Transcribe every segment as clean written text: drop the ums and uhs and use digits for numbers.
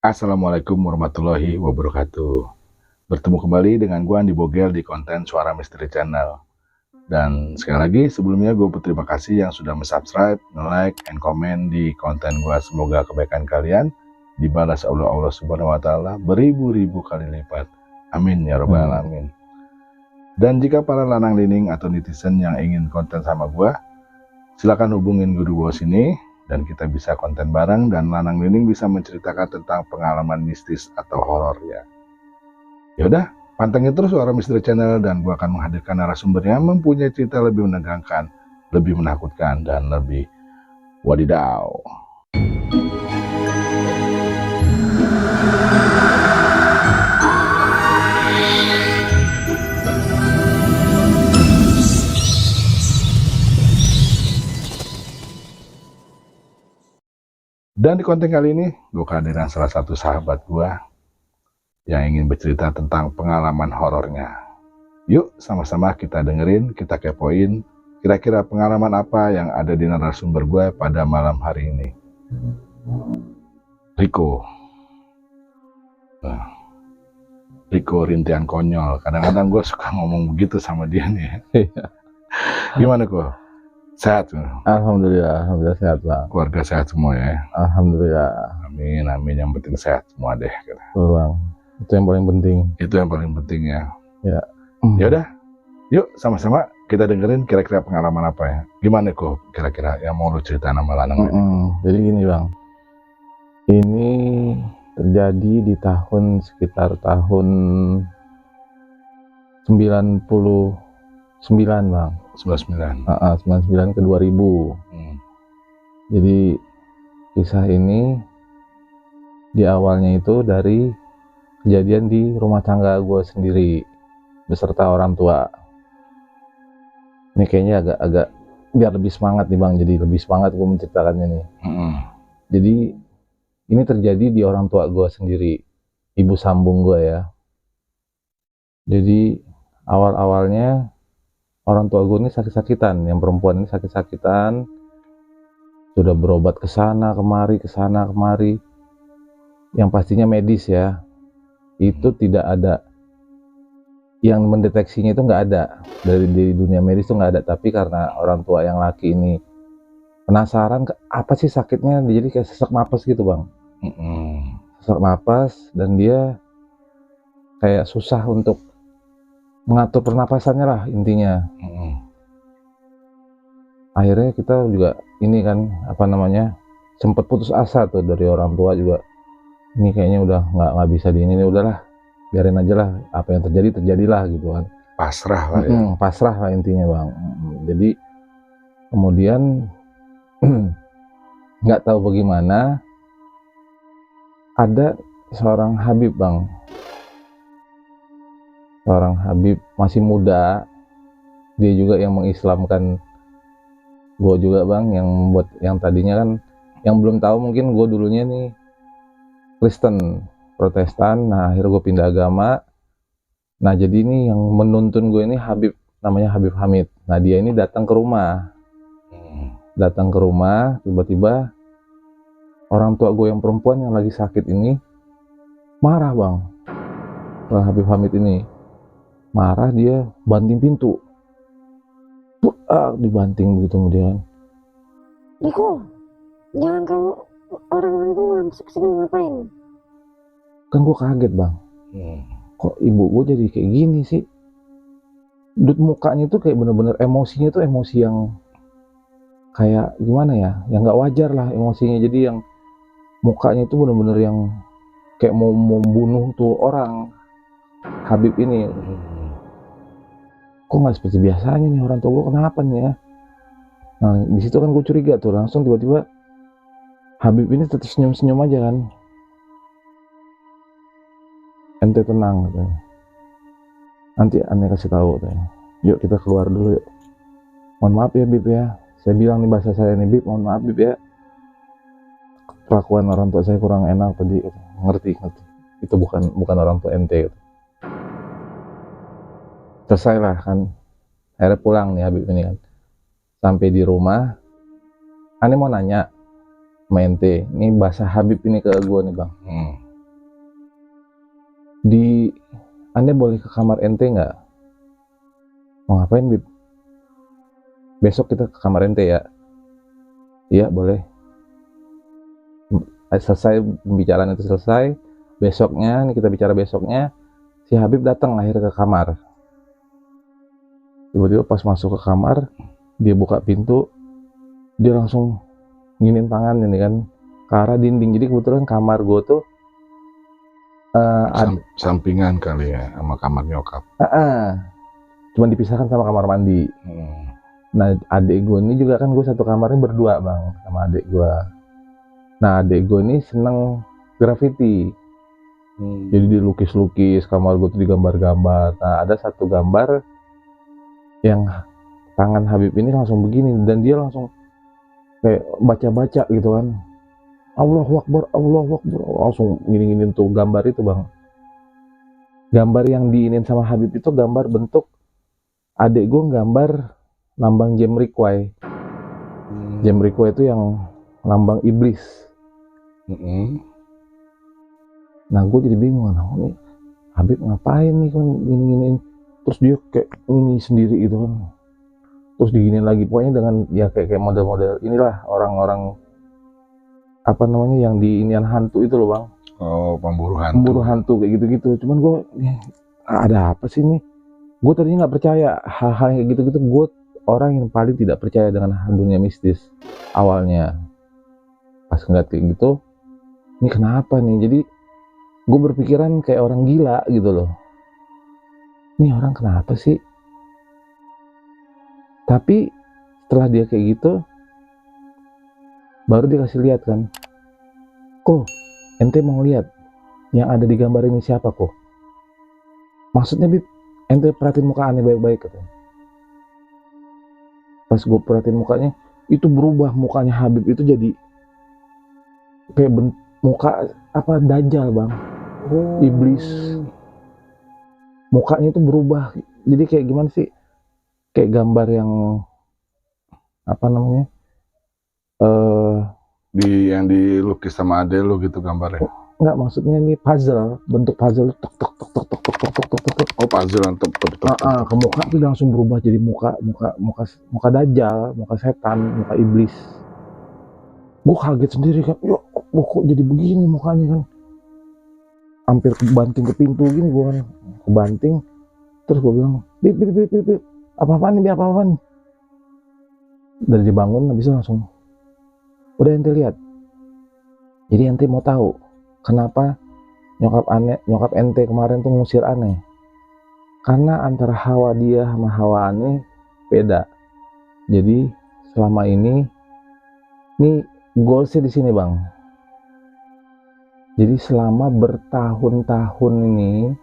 Assalamualaikum warahmatullahi wabarakatuh. Bertemu kembali dengan gua Andi Bogel di konten Suara Misteri Channel. Dan sekali lagi sebelumnya gue berterima kasih yang sudah subscribe, like, and comment di konten gua. Semoga kebaikan kalian dibalas oleh Allah Subhanahu wa Ta'ala beribu-ribu kali lipat. Amin ya Rabbal Alamin. Dan jika para lanang lining atau netizen yang ingin konten sama gua, silakan hubungin guru bos ini dan kita bisa konten bareng dan lanang lining bisa menceritakan tentang pengalaman mistis atau horor ya. Yaudah, pantengin terus Suara Misteri Channel dan gua akan menghadirkan narasumber yang mempunyai cerita lebih menegangkan, lebih menakutkan, dan lebih wadidaw. Dan di konten kali ini, gue kehadiran salah satu sahabat gue yang ingin bercerita tentang pengalaman horornya. Yuk sama-sama kita dengerin, kita kepoin, kira-kira pengalaman apa yang ada di narasumber gue pada malam hari ini. Riko. Riko rintian konyol. Kadang-kadang gue suka ngomong begitu sama dia nih. Gimana kok? Sehat? Alhamdulillah sehat Bang. Keluarga sehat semua ya? Alhamdulillah. Amin, amin. Yang penting sehat semua deh. Bang. Itu yang paling penting. Itu yang paling penting ya. Ya. Ya udah, yuk sama-sama kita dengerin kira-kira pengalaman apa ya. Gimana kok kira-kira yang mau lu cerita nama lanang? Jadi gini Bang. Ini terjadi di sekitar tahun 99 Bang. 99. 99 ke 2000. Jadi kisah ini di awalnya itu dari kejadian di rumah tangga gue sendiri beserta orang tua. Ini kayaknya agak biar lebih semangat nih Bang, jadi lebih semangat gue menceritakannya nih. Jadi ini terjadi di orang tua gue sendiri, ibu sambung gue ya. Jadi awal-awalnya orang tua gue ini sakit-sakitan, yang perempuan ini sakit-sakitan, sudah berobat ke sana kemari, yang pastinya medis ya. Itu tidak ada yang mendeteksinya, itu nggak ada dari dunia medis itu nggak ada, tapi karena orang tua yang laki ini penasaran apa sih sakitnya, jadi kayak sesak napas gitu Bang. Sesak napas dan dia kayak susah untuk mengatur pernapasannya lah intinya. Akhirnya kita juga ini kan sempat putus asa tuh dari orang tua juga. Ini kayaknya udah nggak bisa ini udahlah, biarin aja lah, apa yang terjadilah gitu kan. Pasrah lah ya. Pasrah lah intinya Bang. Jadi kemudian nggak tahu bagaimana ada seorang Habib Bang. Seorang Habib masih muda, dia juga yang mengislamkan gue juga Bang, yang membuat yang tadinya kan yang belum tahu mungkin gue dulunya nih Kristen Protestan. Nah akhirnya gue pindah agama. Nah jadi ini yang menuntun gue ini Habib, namanya Habib Hamid. Nah dia ini datang ke rumah, tiba-tiba orang tua gue yang perempuan yang lagi sakit ini marah Bang. Habib Hamid ini marah, dia banting pintu, dibanting begitu. Kemudian Riko, jangan kamu orang itu masuk sini ngapain? Kan gue kaget Bang, kok ibu gue jadi kayak gini sih. Mukanya tuh kayak bener-bener emosinya tuh emosi yang kayak gimana ya, yang nggak wajar lah emosinya. Jadi yang mukanya itu bener-bener yang kayak mau membunuh tuh orang Habib ini. Kok nggak seperti biasanya nih, orang tua gue kenapa nih ya. Nah di situ kan gue curiga tuh, langsung tiba-tiba Habib ini tetap senyum-senyum aja kan. Ente tenang katanya, nanti aneh kasih tahu katanya. Yuk kita keluar dulu yuk. Mohon maaf ya Bib ya, saya bilang nih bahasa saya nih Bib, mohon maaf Bib ya, kelakuan orang tua saya kurang enak tadi. Ngerti itu bukan orang tua ente gitu. Selesai lah kan, akhirnya pulang nih Habib ini kan. Sampai di rumah, aneh mau nanya sama ente, ini bahasa Habib ini ke gue nih Bang. Anda boleh ke kamar ente nggak? Mau ngapain, Bib? Besok kita ke kamar ente ya? Iya, boleh. Selesai pembicaraan itu selesai, besoknya, nih kita bicara besoknya, si Habib datang akhirnya ke kamar. Tiba-tiba pas masuk ke kamar, dia buka pintu, dia langsung nginin tangan ini kan, ke arah dinding. Jadi kebetulan kamar gue tuh sampingan kali ya sama kamar nyokap. Cuman dipisahkan sama kamar mandi. Nah, adik gue ini juga kan, gue satu kamarnya berdua bang sama adik gue. Nah, adik gue ini seneng graffiti. Jadi dilukis-lukis, kamar gue tuh digambar-gambar. Nah, ada satu gambar yang tangan Habib ini langsung begini, dan dia langsung kayak baca-baca gitu kan. Allahu Akbar, Allahu Akbar. Langsung gini-gini tuh gambar itu bang. Gambar yang diinin sama Habib itu gambar bentuk adik gue gambar lambang Jemrikwai. Jemrikwai itu yang lambang iblis. Nah, gue jadi bingung, nah ini Habib ngapain nih kan gini-giniin. Terus dia kayak ini sendiri gitu kan. Terus diginiin lagi, pokoknya dengan ya kayak model-model inilah orang-orang apa namanya yang di inian hantu itu loh bang. Oh, pemburu hantu. Pemburu hantu kayak gitu-gitu. Cuman gue ada apa sih nih? Gue tadinya nggak percaya hal-hal kayak gitu-gitu. Gue orang yang paling tidak percaya dengan dunia mistis awalnya. Pas ngeliat kayak gitu, ini kenapa nih? Jadi gue berpikiran kayak orang gila gitu loh. Ini orang kenapa sih? Tapi setelah dia kayak gitu, baru dia kasih lihat kan, kok ente mau lihat yang ada di gambar ini siapa kok? Maksudnya Bib, ente perhatiin muka aneh baik-baik katanya. Pas gue perhatiin mukanya, itu berubah, mukanya Habib itu jadi kayak muka apa Dajjal bang. Iblis. Mukanya itu berubah, jadi kayak gimana sih, kayak gambar yang apa namanya yang dilukis sama ade lu gitu gambarnya. Enggak, maksudnya ini puzzle, bentuk puzzle tok tok tok tok tok tok tok tok tok tok. Oh, puzzle tok tok tok. Ke muka tuh langsung berubah jadi muka Dajjal, muka setan, muka iblis. Gue kaget sendiri kan, ya kok jadi begini mukanya kan. Hampir kebanting ke pintu gini, gue kan kebanting. Terus gue bilang, Bib, apa-apaan nih, apa-apaan. Dari dibangun, habis itu langsung, udah ente lihat. Jadi ente mau tahu kenapa nyokap ente kemarin tuh ngusir aneh? Karena antara hawa dia sama hawa aneh beda. Jadi selama ini goalsnya di sini bang. Jadi selama bertahun-tahun ini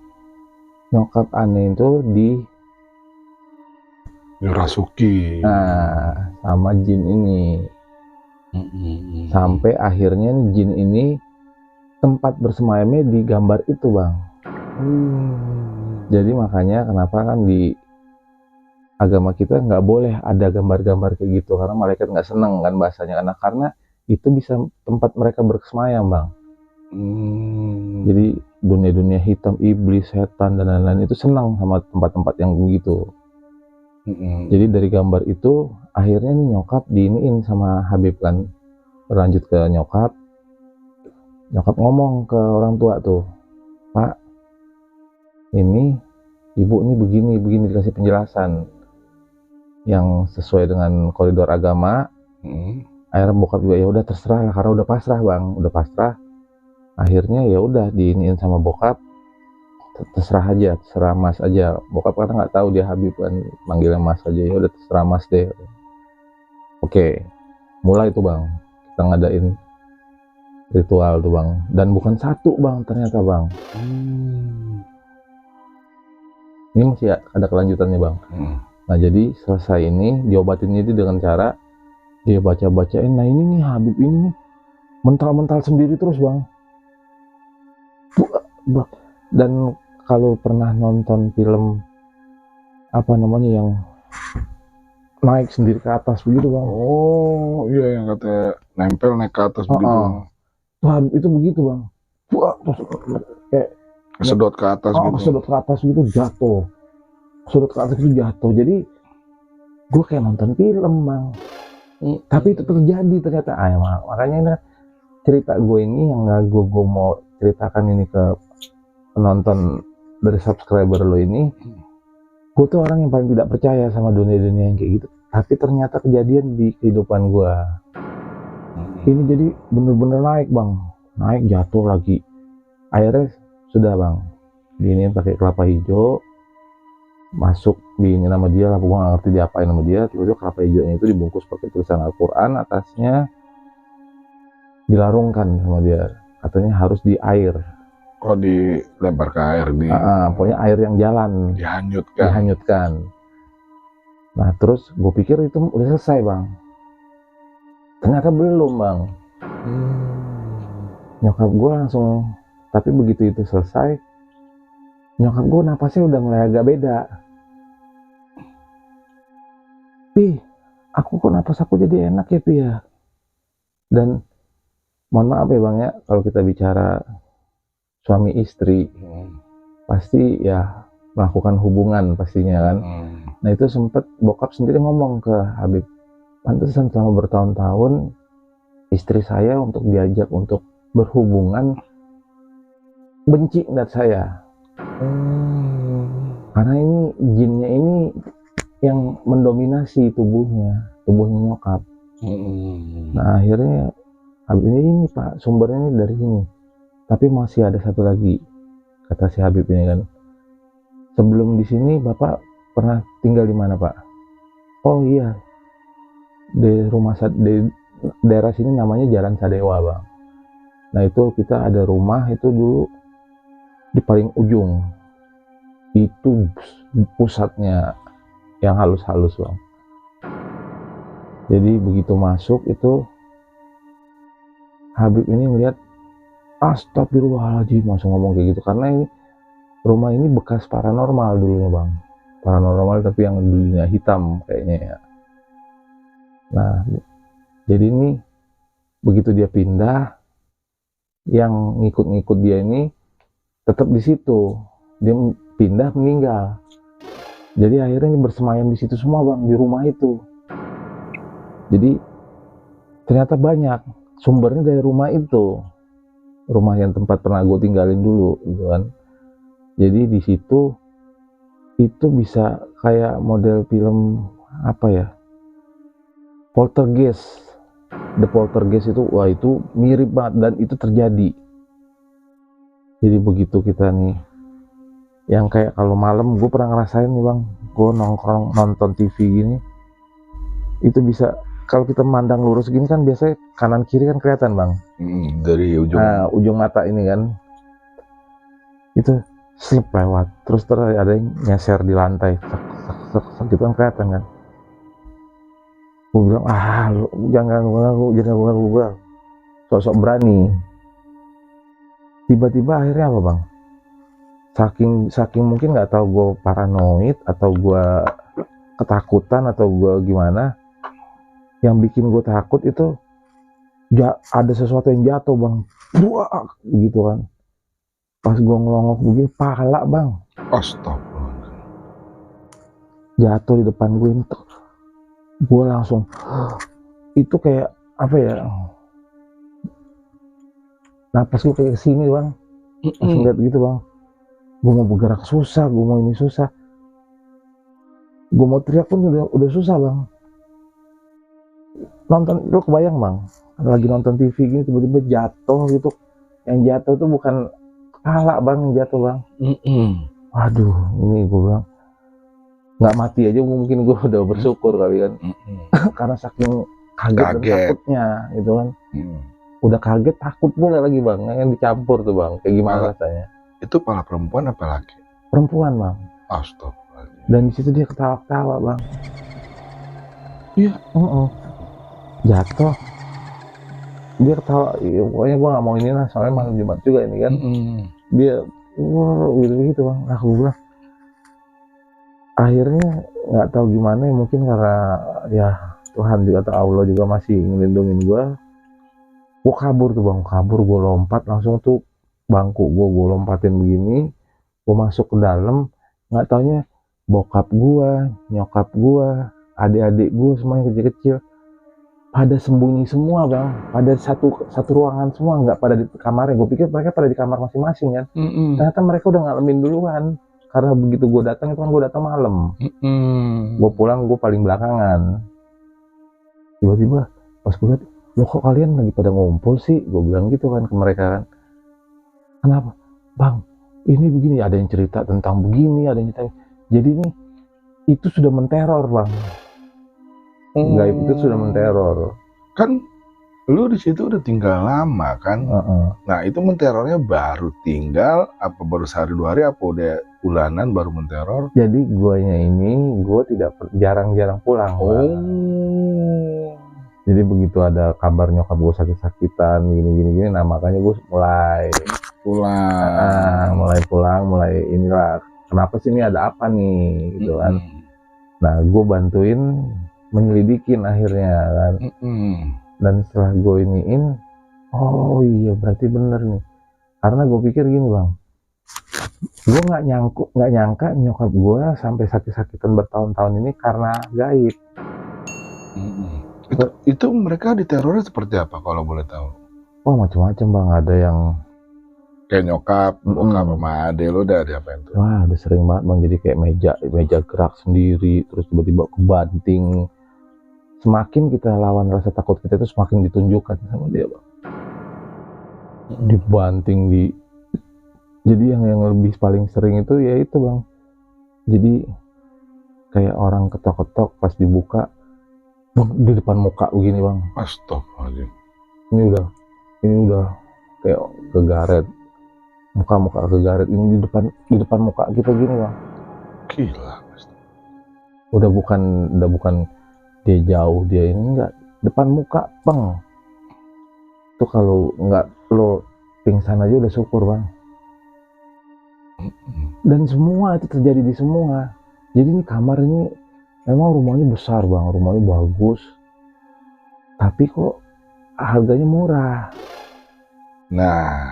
nyokap aneh itu dirasuki sama jin ini. Sampai akhirnya jin ini tempat bersemayamnya di gambar itu bang. Jadi makanya kenapa kan di agama kita nggak boleh ada gambar-gambar kayak gitu, karena malaikat nggak seneng kan bahasanya, karena itu bisa tempat mereka bersemayam bang. Jadi dunia-dunia hitam, iblis, setan dan lain-lain itu senang sama tempat-tempat yang begitu. Jadi dari gambar itu akhirnya nih nyokap diiniin sama Habib kan, berlanjut ke nyokap ngomong ke orang tua tuh, Pak, ini ibu ini begini dikasih penjelasan yang sesuai dengan koridor agama. Akhirnya bokap juga ya udah terserah lah, karena udah pasrah bang, udah pasrah. Akhirnya ya udah diiniin sama bokap, terserah mas aja. Bokap karena nggak tahu dia Habib kan, manggilnya mas aja, ya udah terserah mas deh. Oke, mulai tuh bang, kita ngadain ritual tuh bang, dan bukan satu bang ternyata bang. Ini masih ada kelanjutannya bang. Nah jadi selesai ini diobatinnya itu dengan cara dia baca-bacain. Nah ini nih Habib ini nih mental sendiri terus bang. Dan kalau pernah nonton film apa namanya yang naik sendiri ke atas begitu bang. Oh iya, yang kata nempel naik ke atas begitu. Habib itu begitu bang. Terus kayak Kesedot ke atas gitu. Kesedot ke atas gitu, jatuh. Kesedot ke atas itu jatuh. Jadi gue kayak nonton film, Bang. Tapi itu terjadi ternyata. Makanya ini cerita gue ini yang gue mau ceritakan ini ke penonton dari subscriber lo ini. Gue tuh orang yang paling tidak percaya sama dunia-dunia yang kayak gitu. Tapi ternyata kejadian di kehidupan gue. Ini jadi bener-bener naik, Bang. Naik, jatuh lagi. Akhirnya sudah, Bang. Diinin pakai kelapa hijau. Masuk di ini nama dia lah, gue gak ngerti diapain nama dia. Tiba-tiba kelapa hijaunya itu dibungkus pakai tulisan Al-Quran, atasnya dilarungkan sama dia, katanya harus di air. Oh, dilempar ke air di. Pokoknya air yang jalan. Dihanyutkan. Nah terus gue pikir itu udah selesai, Bang. Ternyata belum, Bang. Nyokap gue langsung, tapi begitu itu selesai, nyokap gue napasnya udah mulai agak beda. Pi, aku kok napas aku jadi enak ya, Pi ya. Dan mohon maaf ya, Bang ya, kalau kita bicara suami istri, pasti ya melakukan hubungan pastinya kan. Nah itu sempet bokap sendiri ngomong ke Habib, pantesan selama bertahun-tahun istri saya untuk diajak untuk berhubungan benci ngeliat saya. Karena ini jinnya ini yang mendominasi tubuhnya nyokap. Nah akhirnya Habib ini Pak, sumbernya ini dari sini. Tapi masih ada satu lagi, kata si Habib ini kan. Sebelum di sini Bapak pernah tinggal di mana, Pak? Oh iya, di daerah sini namanya Jalan Sadewa, Bang. Nah itu kita ada rumah itu dulu di paling ujung. Itu pusatnya yang halus-halus, Bang. Jadi begitu masuk itu Habib ini melihat, astagfirullahaladzim, langsung ngomong kayak gitu. Karena ini rumah ini bekas paranormal dulunya, Bang. Paranormal tapi yang dunia hitam kayaknya ya. Nah jadi ini begitu dia pindah, yang ngikut-ngikut dia ini tetap di situ. Dia pindah, meninggal. Jadi akhirnya ini bersemayam di situ semua, Bang, di rumah itu. Jadi ternyata banyak sumbernya dari rumah itu, rumah yang tempat pernah gue tinggalin dulu, gitu kan. Jadi di situ itu bisa kayak model film apa ya? Poltergeist. The Poltergeist itu, wah itu mirip banget dan itu terjadi. Jadi begitu kita nih, yang kayak kalau malam gue pernah ngerasain nih, Bang, gue nongkrong nonton TV gini, itu bisa kalau kita memandang lurus gini kan biasanya kanan kiri kan kelihatan, Bang. Dari ujung. Nah, ujung mata ini kan, itu slip lewat, terus ada yang nyeser di lantai, gitu kan kelihatan kan. Gue bilang, lu jangan ganggu gue, sok-sok berani. Tiba-tiba akhirnya apa, Bang? Saking mungkin nggak tahu gue paranoid atau gue ketakutan atau gue gimana, yang bikin gue takut itu ada sesuatu yang jatuh, Bang, buak gitu kan. Pas gue ngelongok begini, pala, Bang, Astagfirullah, jatuh di depan gue. Gue langsung itu kayak apa ya, napas gue kayak kesini, Bang, langsung lihat gitu, Bang. Gue mau bergerak susah, gue mau ini susah, gue mau teriak pun udah susah, Bang. Nonton, lu kebayang, Bang, lagi nonton TV gini tiba-tiba jatuh gitu. Yang jatuh tuh bukan kepala, Bang, yang jatuh, Bang. Waduh, ini gue bilang nggak mati aja mungkin gue udah bersyukur kali kan. Karena saking kaget dan takutnya gitu kan. Udah kaget, takut pula lagi, Bang, yang dicampur tuh, Bang. Kayak gimana rasanya? Itu pala perempuan apa laki? Perempuan, Bang. Astagfirullah. Dan di situ dia ketawa-ketawa, Bang. Iya. Jatuh. Dia ketawa. Ya, pokoknya gue nggak mau ini lah, soalnya malam Jumat juga ini kan. Dia gitu, Bang. Nah, gue bilang, akhirnya nggak tahu gimana, mungkin karena ya Tuhan juga atau Allah juga masih ngelindungin gue kabur tuh, Bang. Gue lompat langsung tuh bangku gue lompatin begini, gue masuk ke dalam, nggak taunya bokap gue, nyokap gue, adik-adik gue semuanya kecil-kecil pada sembunyi semua bang, pada satu ruangan semua, nggak pada di kamarnya. Gue pikir mereka pada di kamar masing-masing kan, ternyata mereka udah ngalamin duluan. Karena begitu gue datang itu kan gue datang malam, gue pulang gue paling belakangan. Tiba-tiba pas gue lihat, loh kok kalian lagi pada ngumpul sih, gue bilang gitu kan ke mereka kan. Kenapa bang, ini begini, ada yang cerita tentang begini, ada yang cerita. Jadi ini itu sudah menteror bang, gaib itu sudah menteror. Kan lu di situ udah tinggal lama kan. Nah itu menterornya baru tinggal apa baru sehari 2 hari apa udah bulanan baru menteror? Jadi guanya ini gue tidak jarang-jarang pulang. Jadi begitu ada kabar nyokap gue sakit-sakitan gini, nah makanya gue mulai pulang, mulai inilah kenapa sih ini ada apa nih gitu kan. Nah gue bantuin menyelidikin akhirnya kan. Dan setelah gue iniin, oh iya berarti bener nih. Karena gue pikir gini bang, gue nggak nyangka nyokap gue sampai sakit-sakitan bertahun-tahun ini karena gaib. Itu mereka diterornya seperti apa kalau boleh tahu? Wah macam-macam bang, ada yang kayak nyokap, bokap sama ade lo udah diapain tuh? Wah udah sering banget bang, jadi kayak meja gerak sendiri, terus tiba-tiba kebanting. Semakin kita lawan rasa takut kita itu semakin ditunjukkan sama dia bang. Dibanting jadi yang lebih paling sering itu ya itu bang. Jadi kayak orang ketok-ketok pas dibuka bang, di depan muka begini bang. Astagfirullahaladzim. Ini udah kayak kegaret, muka kegaret ini di depan muka kita gini bang. Gila. Udah bukan dia jauh, dia ini enggak, depan muka bang. Itu kalau enggak lo pingsan aja udah syukur bang. Dan semua itu terjadi di semua. Jadi ini kamar ini memang rumahnya besar bang, rumahnya bagus, tapi kok harganya murah. Nah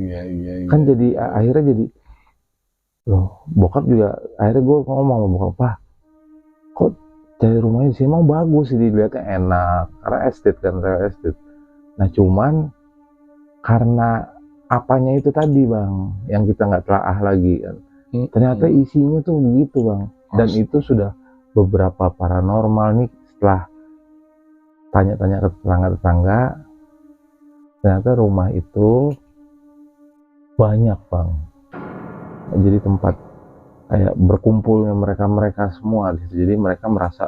iya. Kan jadi akhirnya jadi loh, bokap juga akhirnya gue ngomong sama bokap, Pak kok cari rumahnya sih emang bagus sih, dilihatnya enak karena estate kan, real estate. Nah cuman karena apanya itu tadi bang yang kita nggak telaah lagi kan, ternyata isinya tuh begitu bang. Dan itu sudah beberapa paranormal nih, setelah tanya-tanya ke tetangga-tetangga, ternyata rumah itu banyak bang, jadi tempat kayak berkumpulnya mereka semua di situ. Jadi mereka merasa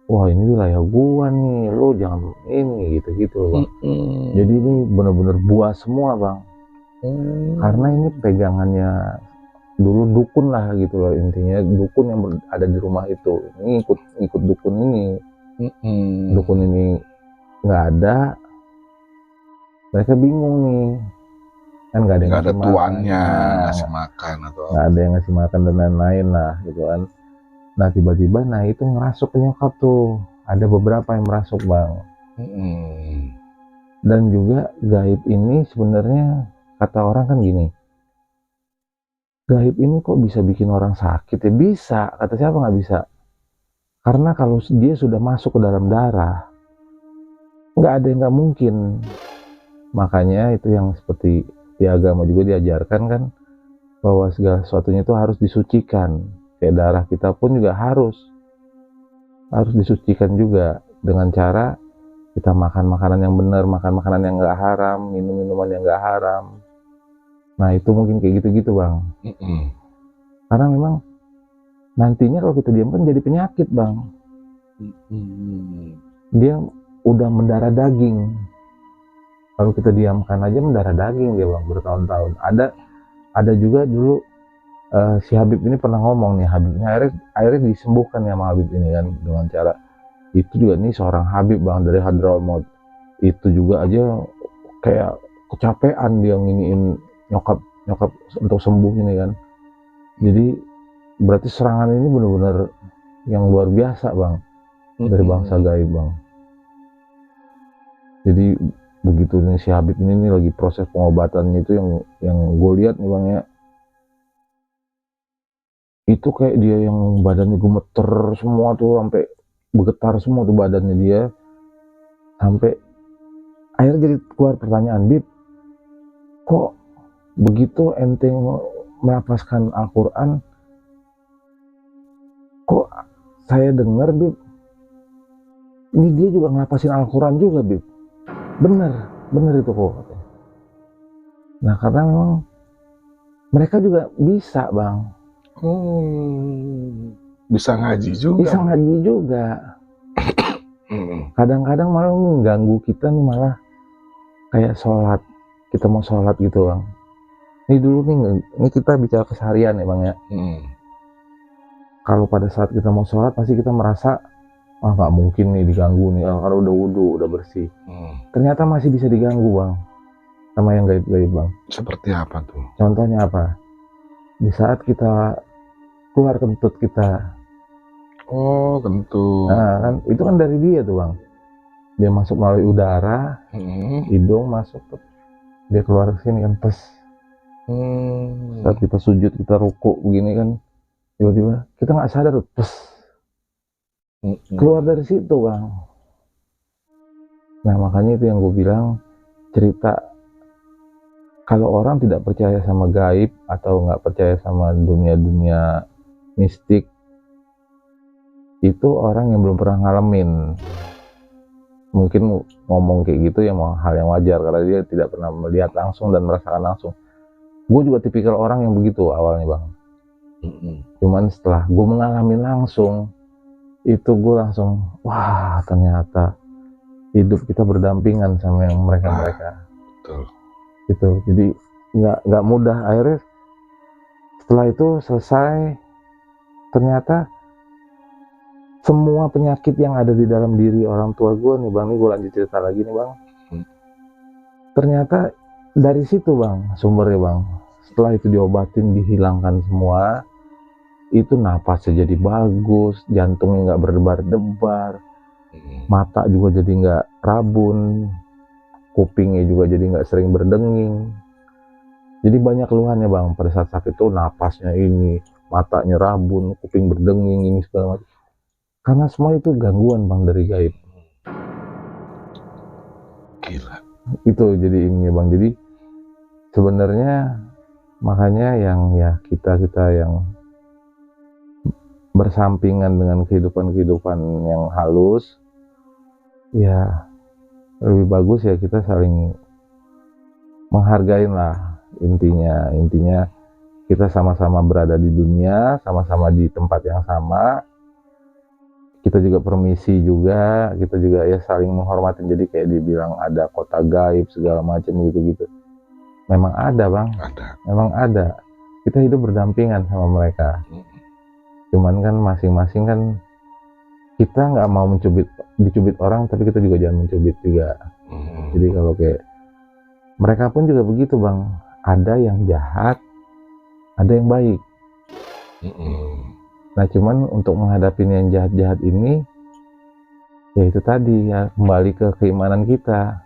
wah ini wilayah gua nih, lo jangan ini gitu bang. Jadi ini benar-benar buah semua bang. Karena ini pegangannya dulu dukun lah gitu loh, intinya dukun yang ada di rumah itu. Ini ikut dukun ini. Dukun ini nggak ada, mereka bingung nih kan, nggak ada tuannya ngasih makan atau nggak ada yang ngasih makan dan lain-lain lah gitu kan. Nah tiba-tiba nah itu ngerasuk ke nyokap tuh, ada beberapa yang merasuk bang. Dan juga gaib ini sebenarnya kata orang kan gini, gaib ini kok bisa bikin orang sakit ya? Bisa, kata siapa nggak bisa? Karena kalau dia sudah masuk ke dalam darah, nggak ada yang nggak mungkin. Makanya itu yang seperti di agama juga diajarkan kan, bahwa segala sesuatunya itu harus disucikan. Kayak darah kita pun juga harus disucikan juga dengan cara kita makan makanan yang benar, makan makanan yang nggak haram, minum minuman yang nggak haram. Nah itu mungkin kayak gitu-gitu bang. Karena memang nantinya kalau kita diamkan jadi penyakit bang. Dia udah mendarah daging. Kalau kita diamkan aja mendarah daging dia bang, bertahun-tahun. Ada juga dulu si Habib ini pernah ngomong nih, Habib ini akhirnya disembuhkan ya sama Habib ini kan, dengan cara itu juga nih seorang Habib bang dari Hadramaut. Itu juga aja kayak kecapean dia nginiin nyokap untuk sembuh ini kan. Jadi berarti serangan ini benar-benar yang luar biasa bang, dari bangsa gaib bang. Jadi begitu nih si Habib ini nih lagi proses pengobatannya itu yang gue lihat nih bang ya, itu kayak dia yang badannya gemeter semua tuh, sampai bergetar semua tuh badannya dia, sampai akhirnya jadi keluar pertanyaan, Bib, kok begitu ente melafazkan Al-Quran, kok saya dengar, Bib, ini dia juga ngelapasin Al-Quran juga, Bib. Bener itu kok. Nah karena memang mereka juga bisa bang, Bisa ngaji juga. bisa ngaji juga. Kadang-kadang malah mengganggu kita nih, malah kayak sholat, kita mau sholat gitu bang. Ini dulu nih, ini kita bicara keseharian ya bang ya. Kalau pada saat kita mau sholat pasti kita merasa, ah nggak mungkin nih diganggu nih, kalau udah wudhu, udah bersih. Ternyata masih bisa diganggu bang, sama yang gaib-gaib bang. Seperti apa tuh? Contohnya apa? Di saat kita keluar kentut kita. Oh, kentut. Nah kan, itu kan dari dia tuh bang. Dia masuk melalui udara, hidung masuk, dia keluar ke sini kan, pes. Saat kita sujud, kita rukuk begini kan, tiba-tiba kita nggak sadar tuh, pes. Keluar dari situ bang. Nah makanya itu yang gue bilang, cerita kalau orang tidak percaya sama gaib atau nggak percaya sama dunia-dunia mistik, itu orang yang belum pernah ngalamin. Mungkin ngomong kayak gitu ya hal yang wajar karena dia tidak pernah melihat langsung dan merasakan langsung. Gue juga tipikal orang yang begitu awalnya bang. Cuman setelah gue mengalami langsung, itu gue langsung, wah ternyata hidup kita berdampingan sama yang mereka-mereka. Betul. Gitu. Jadi nggak mudah. Akhirnya setelah itu selesai, ternyata semua penyakit yang ada di dalam diri orang tua gue nih bang, nih gue lanjut cerita lagi nih bang. Ternyata dari situ bang sumbernya bang. Setelah itu diobatin, dihilangkan semua, itu napasnya jadi bagus, jantungnya nggak berdebar-debar, mata juga jadi nggak rabun, kupingnya juga jadi nggak sering berdenging. Jadi banyak keluhannya bang pada saat sakit itu, napasnya ini, matanya rabun, kuping berdenging, ini segala macam. Karena semua itu gangguan bang dari gaib. Gila. Itu jadi ini bang. Jadi sebenarnya makanya yang ya kita yang bersampingan dengan kehidupan yang halus, ya lebih bagus ya kita saling menghargain lah. Intinya kita sama-sama berada di dunia, sama-sama di tempat yang sama. Kita juga permisi juga, kita juga ya saling menghormati. Jadi kayak dibilang ada kota gaib segala macam gitu. Memang ada bang, memang ada. Kita hidup berdampingan sama mereka. Cuman kan masing-masing kan, kita nggak mau dicubit orang, tapi kita juga jangan mencubit juga. Jadi kalau kayak mereka pun juga begitu bang, ada yang jahat, ada yang baik. Nah cuman untuk menghadapi yang jahat-jahat ini, ya itu tadi ya, kembali ke keimanan kita.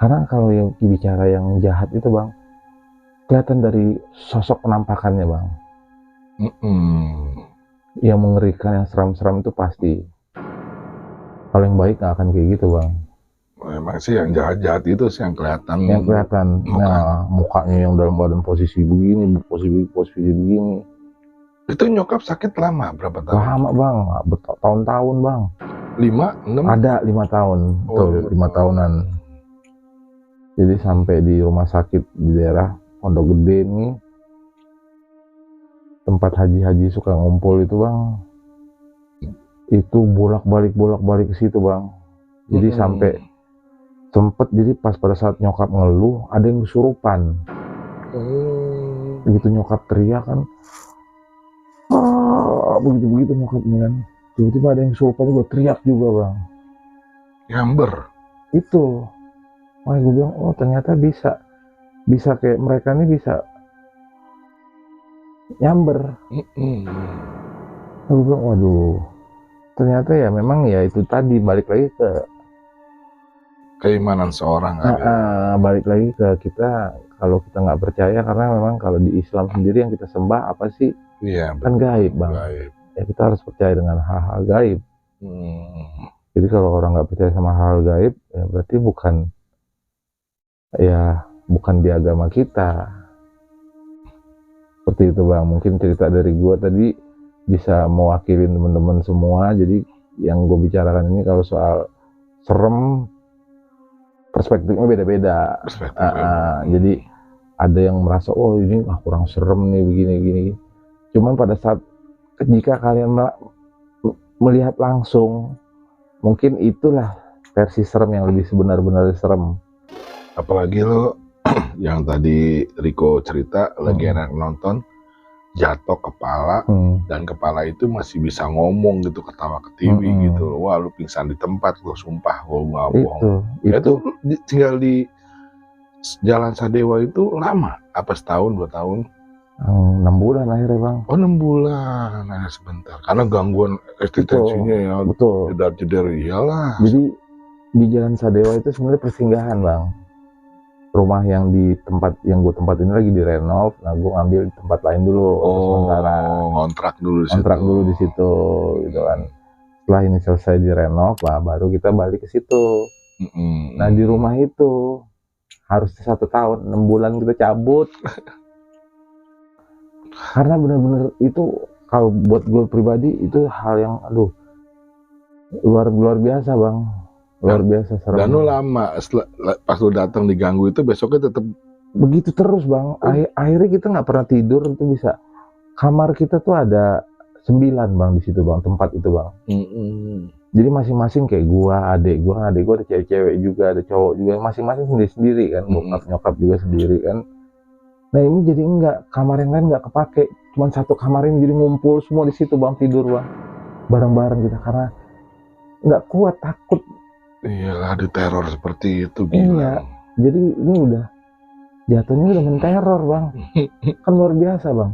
Karena kalau yang bicara yang jahat itu bang, kelihatan dari sosok penampakannya bang. Yang mengerikan, yang seram-seram itu pasti. Kalau yang baik nggak akan kayak gitu bang. Memang sih yang jahat-jahat itu sih yang kelihatan. Yang kelihatan, nah mukanya yang dalam badan posisi begini, posisi begini. Itu nyokap sakit lama berapa tahun? Lama bang, bertahun-tahun bang. 5, 6? Ada 5 tahun, tuh 5 tahunan. Jadi sampai di rumah sakit di daerah Pondok Gede nih, tempat haji-haji suka ngumpul itu bang, itu bolak-balik ke situ bang. Jadi sampai sempet, jadi pas pada saat nyokap ngeluh ada yang kesurupan. Begitu nyokap teriak kan, begitu nyokapnya kan, tiba-tiba ada yang kesurupan juga, teriak juga bang. Nyamber. Itu, makanya gue bilang, oh ternyata bisa kayak mereka nih bisa nyamber. Gue bilang, waduh, ternyata ya memang ya itu tadi, balik lagi ke keimanan seorang kali. Balik lagi ke kita, kalau kita nggak percaya, karena memang kalau di Islam sendiri yang kita sembah apa sih? Iya, Kan gaib bang. gaib. Ya kita harus percaya dengan hal-hal gaib. Jadi kalau orang nggak percaya sama hal gaib, ya berarti bukan di agama kita. Seperti itu bang. Mungkin cerita dari gua tadi bisa mewakilin teman-teman semua. Jadi yang gue bicarakan ini kalau soal serem, perspektifnya beda-beda. Jadi ada yang merasa oh ini kurang serem nih begini. Cuman pada saat jika kalian melihat langsung, mungkin itulah versi serem yang lebih sebenar-benar serem. Apalagi lo yang tadi Riko cerita lagi enak nonton, jatuh kepala dan kepala itu masih bisa ngomong gitu, ketawa ke TV gitu. Wah lu pingsan di tempat lo, sumpah gue nggak bohong. Itu tinggal di Jalan Sadewa itu lama, apa setahun 2 tahun? 6 bulan akhirnya bang. Oh 6 bulan, nah sebentar. Karena gangguan eksistensinya ya. Betul. Jedar iyalah. Jadi di Jalan Sadewa itu sebenarnya persinggahan bang. Rumah yang di tempat yang gue tempat ini lagi direnov, nah gue ngambil di tempat lain dulu sementara. Ngontrak dulu di situ gitu kan. Setelah ini selesai direnov, nah baru kita balik ke situ. Nah di rumah itu harusnya 1 tahun, 6 bulan kita cabut. Karena benar-benar itu kalau buat gue pribadi itu hal yang luar biasa bang. Luar biasa serem. Dan lu lama pas lu datang diganggu itu, besoknya tetap begitu terus bang. Akhirnya kita nggak pernah tidur. Itu bisa kamar kita tuh ada 9 bang di situ bang, tempat itu bang. Jadi masing-masing kayak gua, adek gua ada cewek-cewek juga, ada cowok juga, masing-masing sendiri-sendiri kan. Bokap nyokap juga sendiri kan. Nah ini jadi enggak, kamar yang lain nggak kepake, cuman 1 kamar ini jadi ngumpul semua di situ bang, tidur bang, bareng-bareng kita karena nggak kuat, takut. Iyalah, diteror seperti itu gila. Iya, jadi ini udah jatuhnya udah menteror bang. Kan luar biasa bang.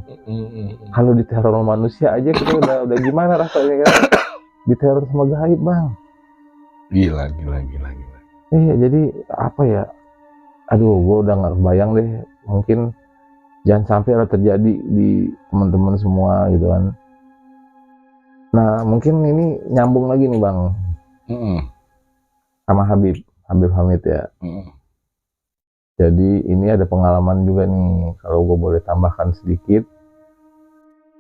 Kalau diteror sama manusia aja kita udah gimana rasanya kan? Diteror sama gaib bang. Gila. Iya, jadi apa ya? Aduh, gue udah nggak kebayang deh. Mungkin jangan sampai ada terjadi di teman-teman semua gitu kan. Nah, mungkin ini nyambung lagi nih bang. Sama Habib Hamid ya. Jadi ini ada pengalaman juga nih, kalau gue boleh tambahkan sedikit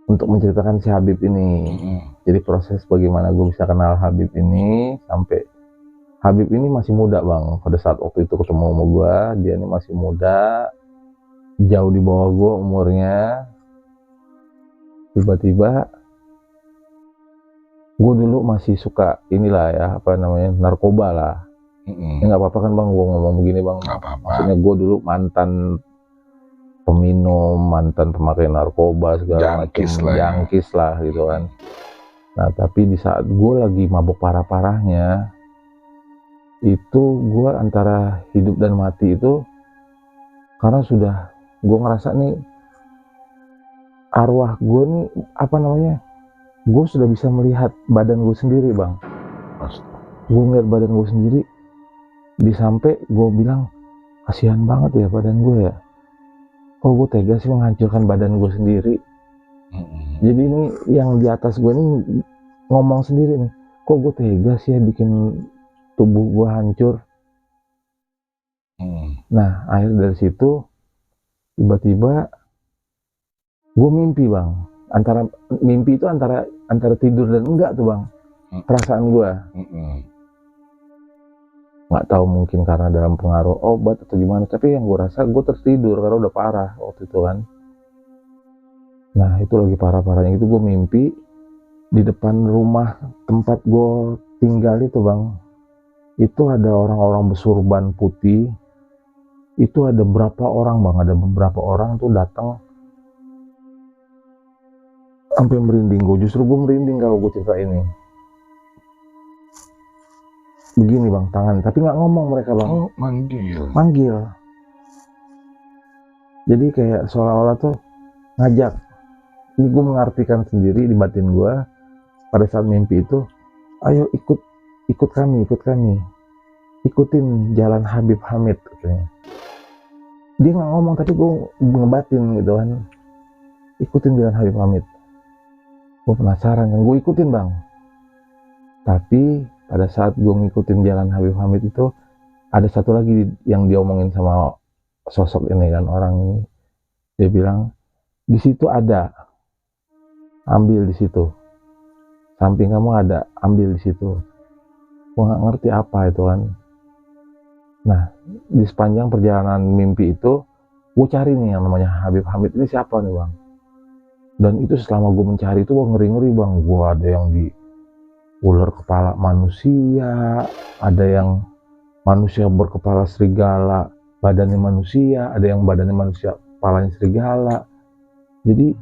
untuk menceritakan si Habib ini. Jadi proses bagaimana gue bisa kenal Habib ini, sampai Habib ini masih muda bang. Pada saat waktu itu ketemu sama gue, dia ini masih muda, jauh di bawah gue umurnya. Tiba-tiba gue dulu masih suka narkoba lah. Ya nggak apa-apa kan bang, gue ngomong begini bang. Maksudnya gue dulu mantan peminum, mantan pemakai narkoba segala macam, jangkis lah gitu kan. Nah tapi di saat gue lagi mabuk parah-parahnya, itu gue antara hidup dan mati itu, karena sudah gue ngerasa nih arwah gue nih gue sudah bisa melihat badan gue sendiri bang. Gue ngeliat badan gue sendiri, sampai gue bilang kasihan banget ya badan gue ya. Kok gue tega sih menghancurkan badan gue sendiri. Jadi ini yang di atas gue ini ngomong sendiri nih, kok gue tega sih ya bikin tubuh gue hancur. Nah akhir dari situ tiba-tiba gue mimpi bang. Mimpi itu antara tidur dan enggak tuh bang, perasaan gue. Nggak tahu mungkin karena dalam pengaruh obat atau gimana, tapi yang gue rasa gue tertidur karena udah parah waktu itu kan. Nah itu lagi parah-parahnya itu gue mimpi di depan rumah tempat gue tinggal itu bang, itu ada orang-orang bersurban putih. Itu ada beberapa orang tuh datang, sampai merinding gue. Justru gue merinding kalau gue cerita ini. Begini bang, tangan, tapi nggak ngomong mereka bang. Manggil. Jadi kayak seolah-olah tuh ngajak. Ini gue mengartikan sendiri di batin gue pada saat mimpi itu, ayo ikut kami. ikutin jalan Habib Hamid katanya. Dia nggak ngomong tapi gue ngebatin gitu kan, ikutin jalan Habib Hamid. Gue penasaran kan, gue ikutin bang. Tapi pada saat gue ngikutin jalan Habib Hamid itu ada satu lagi yang diomongin sama sosok ini kan, orang ini. Dia bilang di situ ada, ambil di situ. Samping kamu ada, ambil di situ. Gue nggak ngerti apa itu kan. Nah, di sepanjang perjalanan mimpi itu, gue cari nih yang namanya Habib Hamid ini siapa nih bang. Dan itu selama gue mencari itu, gue ngeri-ngeri bang. Gue ada yang di ular kepala manusia, ada yang manusia berkepala serigala, badannya manusia, ada yang badannya manusia, kepalanya serigala. Jadi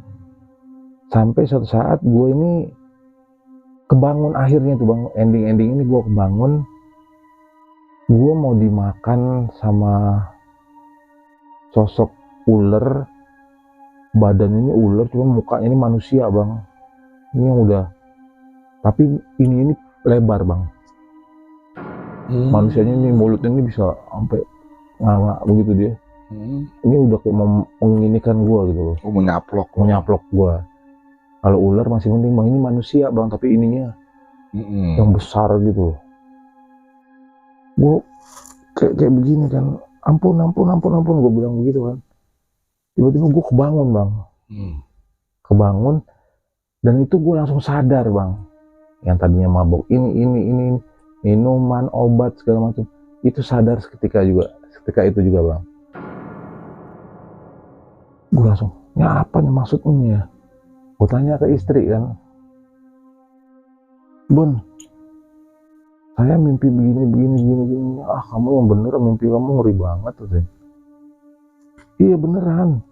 sampai suatu saat gue ini kebangun akhirnya tuh bang, ending ini gue kebangun. Gue mau dimakan sama sosok ular, badan ini ular cuma mukanya ini manusia bang. Ini yang udah, tapi ini lebar bang. Manusianya ini mulutnya ini bisa sampai nganga begitu dia. Ini udah kayak mau menginikan gue gitu loh. Oh, menyaplok gue. Kalau ular masih mending bang, ini manusia bang, tapi ininya yang besar gitu. Gue kayak begini kan, ampun gue bilang begitu kan. Tiba-tiba gue kebangun bang, kebangun, dan itu gue langsung sadar bang. Yang tadinya mabuk ini minuman, obat segala macam, itu sadar seketika itu juga bang. Gue langsung, ya apa nih maksudnya ya? Gue tanya ke istri kan, Bun, saya mimpi begini. Ah, kamu yang bener, mimpi kamu ngeri banget tuh. Iya beneran.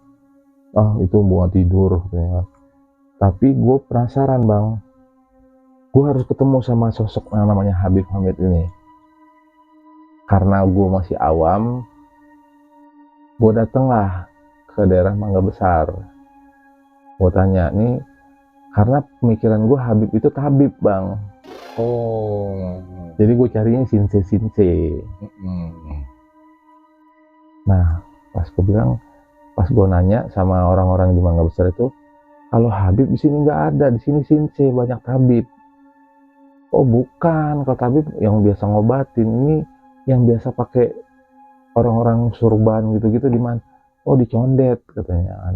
Ah, itu buat tidur katanya. Tapi gue penasaran bang, gue harus ketemu sama sosok yang namanya Habib Hamid ini. Karena gue masih awam, gue datanglah ke daerah Mangga Besar. Gue tanya nih, karena pemikiran gue Habib itu tabib bang. Oh. Jadi gue carinya sinse. Nah, pas gue nanya sama orang-orang di Mangga Besar itu, kalau Habib di sini nggak ada, di sini sinse, banyak tabib. Oh bukan, kalau tabib yang biasa ngobatin, ini yang biasa pakai orang-orang surban gitu-gitu di mana? Oh di Condet katanya kan.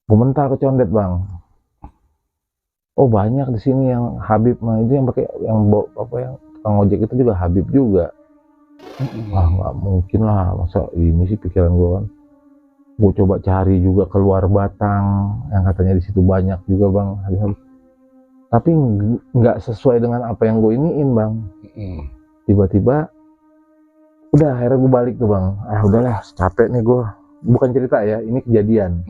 Gue mental ke Condet bang. Oh banyak di sini yang Habib, mah itu yang pakai yang tukang ojek itu juga Habib juga. Ah nggak mungkin lah, masa ini sih pikiran gue kan. Gue coba cari juga keluar Batang, yang katanya di situ banyak juga bang Habib. Tapi nggak sesuai dengan apa yang gue iniin bang. Tiba-tiba, udah akhirnya gue balik tuh bang. Ah udahlah, capek nih gue. Bukan cerita ya, ini kejadian.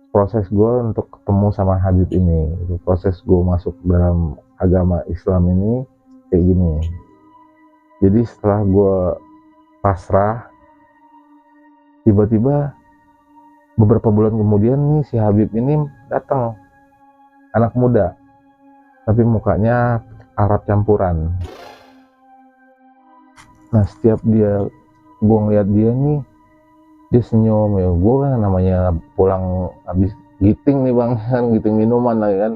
Proses gue untuk ketemu sama Habib ini, itu proses gue masuk dalam agama Islam ini kayak gini. Jadi setelah gue pasrah, tiba-tiba beberapa bulan kemudian nih si Habib ini datang, anak muda, tapi mukanya Arab campuran. Nah setiap gue ngeliat dia nih, dia senyum ya. Gue kan namanya pulang habis giting nih bang, kan giting minuman lah kan.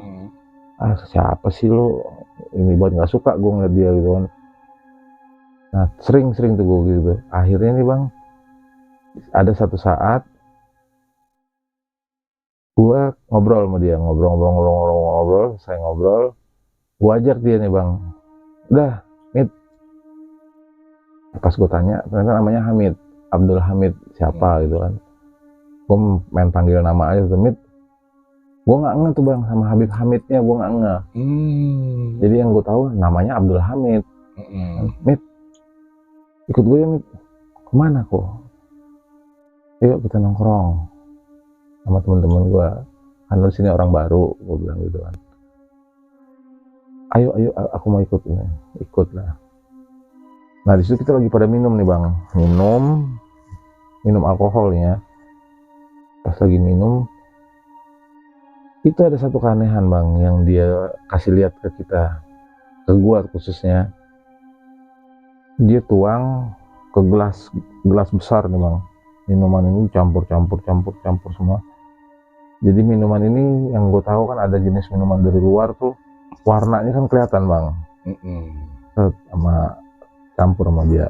Ah siapa sih lo ini, buat nggak suka gue ngeliat dia gitu kan. Nah sering tuh gue gitu. Akhirnya nih bang, ada satu saat gue ngobrol sama dia, ngobrol, saya ngobrol, gue ajak dia nih bang, udah Mit. Pas gue tanya, ternyata namanya Hamid, Abdul Hamid, siapa gitu kan. Gue main panggil nama aja tuh, Mit. Gue nggak ngeh tuh bang sama Habib Hamidnya, gue nggak ngeh. Jadi yang gue tahu namanya Abdul Hamid. Mit, ikut gue ya Mit. Kemana kok? Yuk kita nongkrong sama teman-teman gue. Kan lu sini orang baru, gue bilang gitu kan. Ayo, aku mau ikut nih. Ikut lah. Nah di situ kita lagi pada minum nih bang, minum alkoholnya. Pas lagi minum, itu ada satu keanehan bang yang dia kasih lihat ke kita, ke gua khususnya. dia tuang ke gelas besar nih bang. Minuman ini campur semua. Jadi minuman ini yang gue tahu kan ada jenis minuman dari luar tuh warnanya kan kelihatan bang, sama campur sama dia.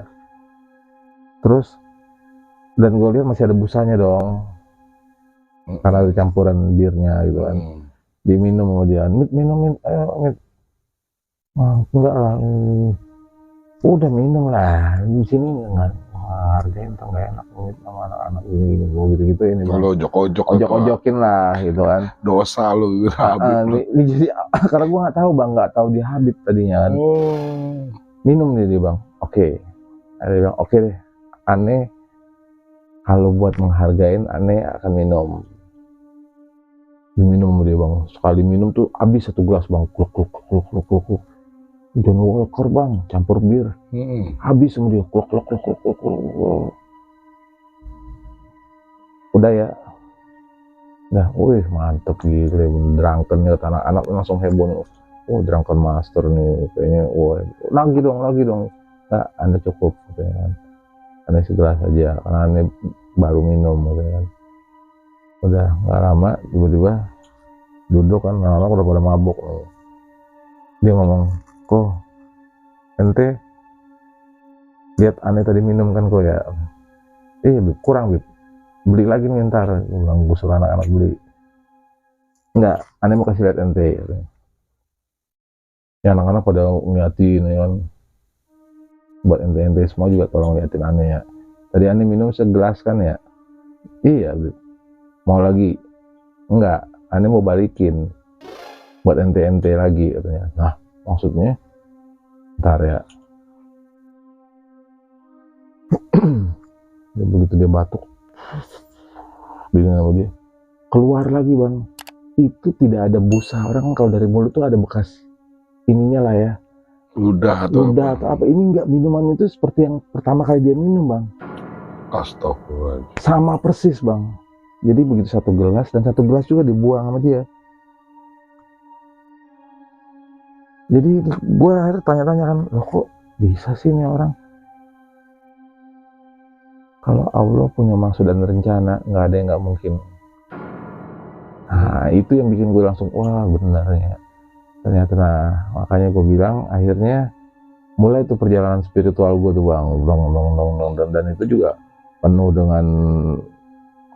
Terus dan gue lihat masih ada busanya dong, karena ada campuran birnya gitu kan. Diminum sama dia, minum, ayo mit. Enggak lah, udah minum lah, di sini nggak hargain tuh nggak enak mit sama anak-anak gini gue gitu ini bang. Kalau ojok-ojokin lah gitu kan. Dosa lu ini jadi karena gue nggak tahu dia Habib tadinya kan. Minum nih dia bang, oke. Ada bilang oke deh, aneh kalau buat menghargain aneh akan minum. Diminum dia bang, sekali minum tuh habis satu gelas bang, kluk. John Walker bang, campur bir, habis sama dia, kluk. Udah ya, wih mantep gila, drunken ya, anak-anak langsung heboh nih. Oh drunken master nih, kayaknya, wah lagi dong, nah, Anda cukup, katanya kan. Anda segelas aja, karena Anda baru minum, katanya kan. Udah nggak lama, tiba-tiba duduk kan, anak-anak udah pada mabuk nih. Dia ngomong, kok ente lihat aneh tadi minum kan kok ya? Bib, kurang bib, beli lagi nih ntar. Gue bilang, gue suruh anak-anak beli. Enggak, aneh mau kasih lihat ente. Ya anak-anak pada ngeliatin ya kan. Buat ente semua juga tolong liatin aneh ya. Tadi aneh minum segelas kan ya? Iya bib. Mau lagi? Enggak, aneh mau balikin buat ente lagi katanya. Nah maksudnya ntar ya. Begitu dia batuk dia keluar lagi bang, itu tidak ada busa. Orang kalau dari mulut tuh ada bekas ininya lah ya, udah atau apa. Ini enggak, minuman itu seperti yang pertama kali dia minum bang. Astagfirullah. Sama persis bang. Jadi begitu satu gelas dan satu gelas juga dibuang sama dia. Jadi gue akhirnya tanya-tanya kan, loh kok bisa sih nih orang? Kalau Allah punya maksud dan rencana, nggak ada yang nggak mungkin. Nah itu yang bikin gue langsung, wah benar ya. Ternyata, nah makanya gue bilang akhirnya mulai tuh perjalanan spiritual gue tuh bang, dan itu juga penuh dengan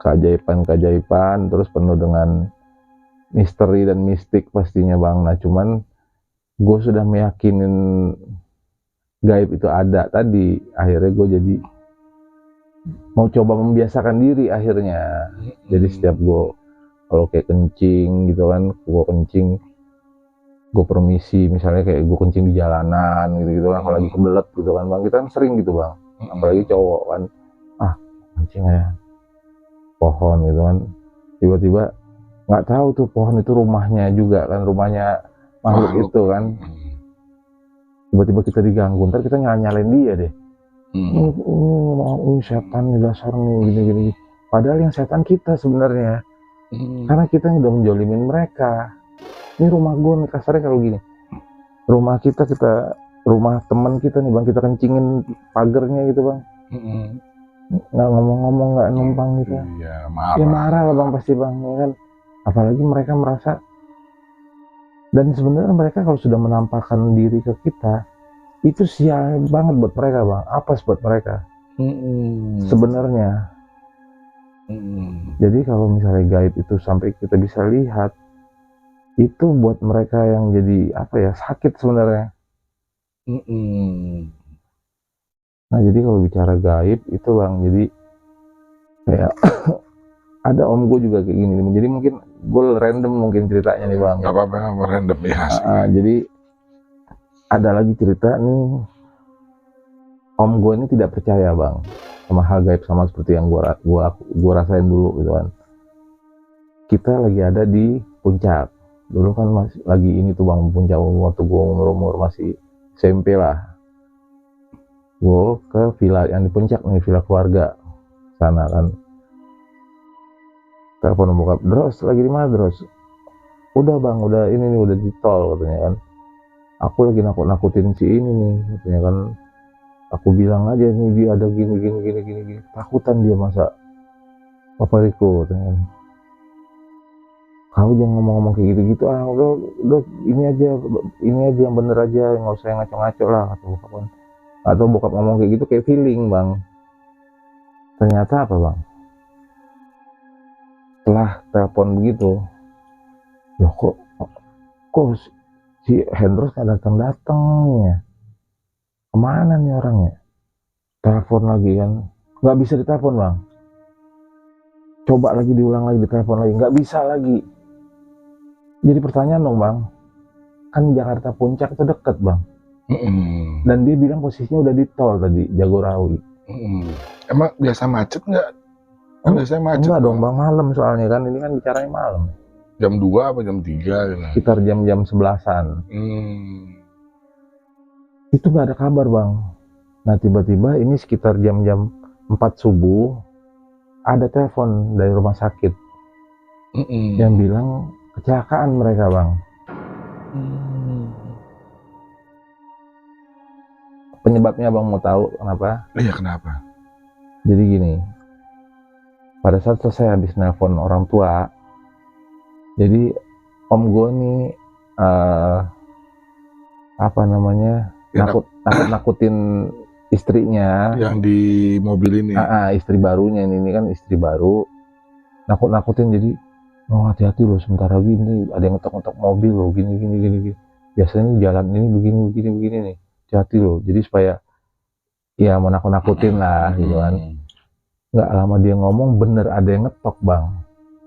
keajaiban, terus penuh dengan misteri dan mistik pastinya bang. Nah cuman gue sudah meyakinin gaib itu ada tadi, akhirnya gue jadi mau coba membiasakan diri akhirnya. Jadi setiap gue kalau kayak kencing gitu kan, gue permisi, misalnya kayak gue kencing di jalanan gitu kan, kalau lagi kebelet gitu kan bang, kita kan sering gitu bang, apalagi cowok kan, kencing aja pohon gitu kan, tiba-tiba nggak tahu tuh pohon itu rumahnya juga kan, rumahnya makhluk itu kan. Tiba-tiba kita diganggu, ntar kita nyalain dia deh. Ini setan nih, dasar nih gini. Padahal yang setan kita sebenarnya, karena kita yang udah menjolimin mereka. Ini rumah gue nih, kasarnya kalau gini, rumah kita rumah teman kita nih bang, kita kencingin pagernya gitu bang, nggak ngomong-ngomong, nggak numpang gitu. Ya marah lah bang pasti bang, ya kan. Apalagi mereka merasa. Dan sebenarnya mereka kalau sudah menampakkan diri ke kita, itu sial banget buat mereka bang, apes buat mereka sebenarnya. Jadi kalau misalnya gaib itu sampai kita bisa lihat, itu buat mereka yang jadi apa ya, sakit sebenarnya. Nah jadi kalau bicara gaib itu bang, jadi kayak ada om gue juga kayak gini, jadi mungkin gue random mungkin ceritanya nih bang. Gak apa-apa random ya. Jadi ada lagi cerita nih, om gue ini tidak percaya bang sama hal gaib, sama seperti yang gue rasain dulu gitu kan. Kita lagi ada di puncak, dulu kan masih lagi ini tuh bang, puncak waktu gue umur masih SMP lah. Gue ke villa yang di puncak nih, villa keluarga sana kan. Telepon bokap, Dros lagi di mana Dros? Udah bang, udah ini nih, udah di tol katanya kan. Aku lagi nakut-nakutin si ini nih katanya kan, Aku bilang aja nih dia ada gini. Takutan dia masa. Papa Riko katanya. Kamu jangan ngomong kayak gitu-gitu, udah ini aja yang bener aja, nggak usah yang ngaco-ngaco lah kata bokap kan. Atau bokap ngomong kayak gitu kayak feeling bang. Ternyata apa bang? Setelah telepon begitu, loh kok si Hendros nggak datang ya? Kemana nih orangnya? Telepon lagi kan, nggak bisa ditelepon bang. Coba lagi diulang lagi, ditelepon lagi, nggak bisa lagi. Jadi pertanyaan dong bang, kan Jakarta Puncak itu deket bang. Dan dia bilang posisinya udah di tol tadi, Jagorawi. Emang biasa macet nggak? Biasanya macet. Enggak dong bang, malam soalnya kan, ini kan bicaranya malam. Jam 2 apa jam 3 gitu? Sekitar jam 11-an. Itu nggak ada kabar bang. Nah tiba-tiba ini sekitar jam 4 subuh, ada telepon dari rumah sakit yang bilang kecelakaan mereka bang. Penyebabnya bang mau tahu kenapa? Iya kenapa? Jadi gini, pada saat selesai habis nelpon orang tua, jadi om gue nih nakutin istrinya yang di mobil ini. Istri barunya ini kan istri baru, nakutin jadi hati-hati loh, sebentar lagi ini ada yang ngetok mobil loh, gini. Biasanya jalan ini begini nih, hati-hati loh. Jadi supaya ya mau nakutin lah gitu kan. Nggak lama dia ngomong, bener ada yang ngetok bang.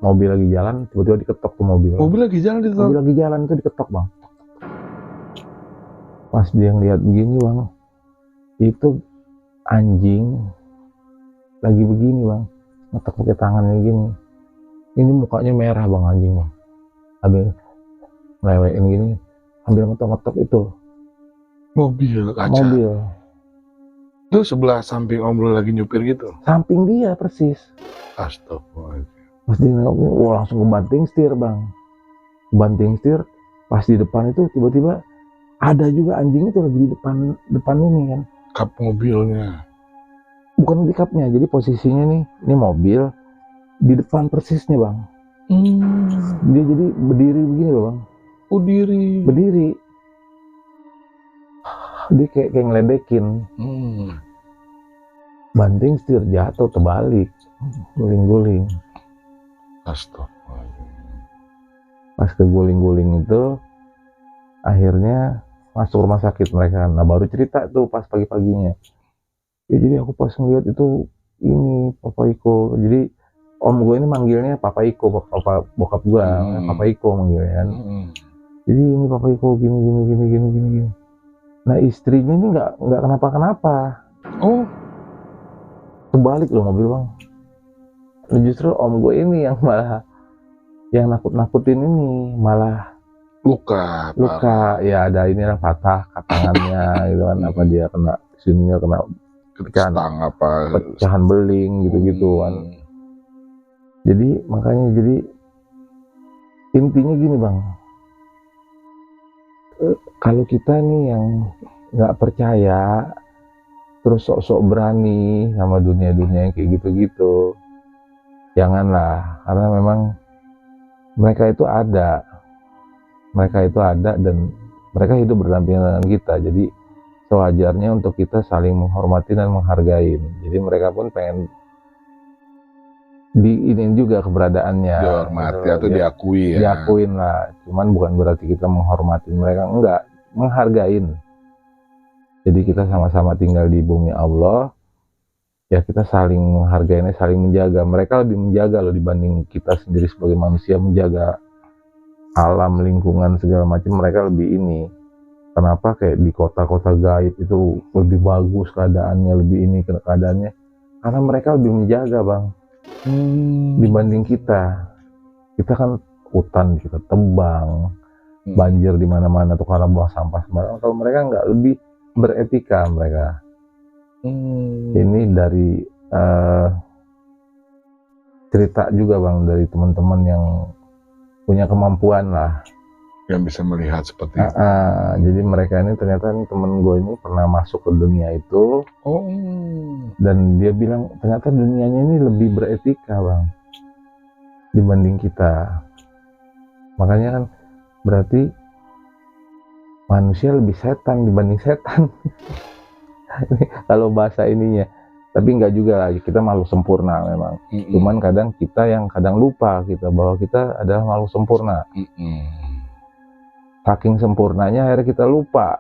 Mobil lagi jalan, tiba-tiba diketok tuh mobil. Mobil lagi jalan itu diketok bang. Pas dia ngeliat begini bang, itu anjing lagi begini bang, ngetok pakai tangannya gini. Ini mukanya merah bang anjing bang. Ambil ngelewekin gini, ambil ngetok itu. Mobil kaca. Mobil. Itu sebelah samping om lu lagi nyupir gitu? Samping dia persis. Astagfirullah. Pas dia nengok, langsung kebanting setir bang. Banting setir, pas di depan itu tiba-tiba ada juga anjing itu lagi di depan ini kan. Kap mobilnya. Bukan di kapnya, jadi posisinya nih, ini mobil di depan persisnya bang. Dia jadi berdiri begini loh bang. Berdiri. Dia kayak ngeledekin. Banting setir, jatuh terbalik, guling-guling. Astagfirullah. Pas keguling-guling itu akhirnya masuk rumah sakit mereka. Nah baru cerita tuh pas pagi-paginya. Ya jadi aku pas ngeliat itu ini Papa Iko. Jadi om gue ini manggilnya Papa Iko, bokap gue Papa Iko manggilnya kan. Jadi ini Papa Iko gini. Nah istrinya ini nggak kenapa-kenapa. Oh, terbalik loh mobil bang. Justru om gue ini yang malah yang nakut-nakutin ini malah luka. Ya ada inilah patah tangannya gitu kan. Apa dia kena sininya kena pecahan beling gitu kan. Jadi makanya intinya gini bang, kalau kita nih yang nggak percaya terus sok-sok berani sama dunia yang kayak gitu, janganlah, karena memang mereka itu ada dan mereka hidup berdampingan dengan kita. Jadi sewajarnya untuk kita saling menghormati dan menghargai. Jadi mereka pun pengen diinin juga keberadaannya, dihormati atau diakui ya. Diakuin lah, cuman bukan berarti kita menghormati mereka, enggak, menghargain. Jadi kita sama-sama tinggal di bumi Allah, ya kita saling menghargainya, saling menjaga. Mereka lebih menjaga loh dibanding kita sendiri sebagai manusia menjaga alam, lingkungan segala macam. Mereka lebih ini. Kenapa kayak di kota-kota gaib itu lebih bagus keadaannya, lebih ini keadaannya? Karena mereka lebih menjaga bang. Dibanding kita kan hutan kita tebang, banjir di mana-mana tuh karena buang sampah sembarangan. Kalau mereka nggak, lebih beretika mereka. Ini dari cerita juga bang dari teman-teman yang punya kemampuan lah. yang bisa melihat seperti itu. Jadi mereka ini ternyata temen gue ini pernah masuk ke dunia itu. Dan dia bilang ternyata dunianya ini lebih beretika bang dibanding kita. Makanya kan berarti manusia lebih setan dibanding setan. Kalau bahasa ininya. Tapi enggak juga lagi, kita makhluk sempurna memang. Cuman kadang kita yang kadang lupa kita bahwa kita adalah makhluk sempurna. Saking sempurnanya akhirnya kita lupa.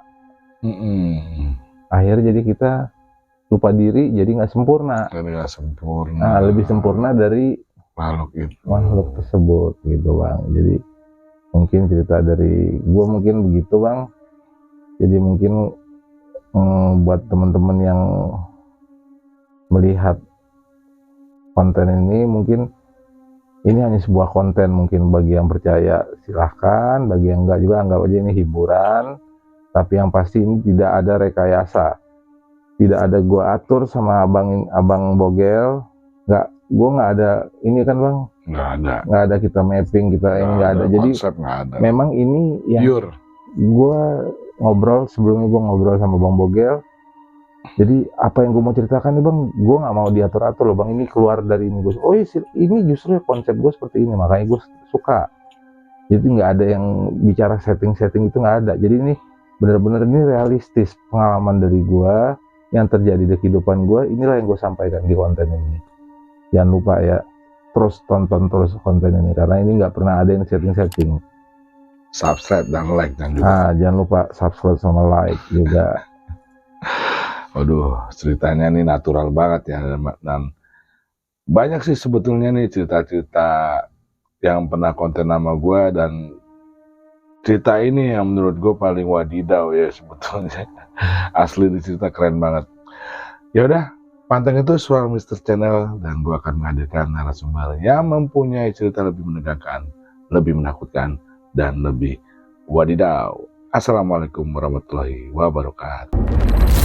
Akhirnya jadi kita lupa diri, jadi nggak sempurna. Lebih sempurna dari makhluk tersebut gitu bang. Jadi mungkin cerita dari gue mungkin begitu bang. Jadi mungkin buat teman-teman yang melihat konten ini, mungkin ini hanya sebuah konten, mungkin bagi yang percaya silahkan, bagi yang enggak juga anggap aja ini hiburan. Tapi yang pasti ini tidak ada rekayasa, tidak ada gua atur sama abang Bogel, gua nggak ada ini kan bang, nggak ada kita mapping, kita ini nggak ada. Jadi memang ini yang gua ngobrol sebelumnya, gua ngobrol sama bang Bogel. Jadi apa yang gue mau ceritakan nih bang, gue nggak mau diatur-atur loh bang, ini keluar dari ini gue. Oh ini justru konsep gue seperti ini, makanya gue suka. Jadi nggak ada yang bicara setting-setting, itu nggak ada. Jadi ini benar-benar ini realistis, pengalaman dari gue yang terjadi di kehidupan gue. Inilah yang gue sampaikan di konten ini. Jangan lupa ya, terus tonton terus konten ini karena ini nggak pernah ada yang setting-setting. Subscribe dan like dan juga. Jangan lupa subscribe sama like juga. Waduh, ceritanya nih natural banget ya, dan banyak sih sebetulnya nih cerita-cerita yang pernah konten nama gue, dan cerita ini yang menurut gue paling wadidaw ya sebetulnya. Asli di cerita keren banget. Ya udah, panteng itu Suara Misteri Channel, dan gue akan menghadirkan narasumber yang mempunyai cerita lebih menegangkan, lebih menakutkan, dan lebih wadidaw. Assalamualaikum warahmatullahi wabarakatuh.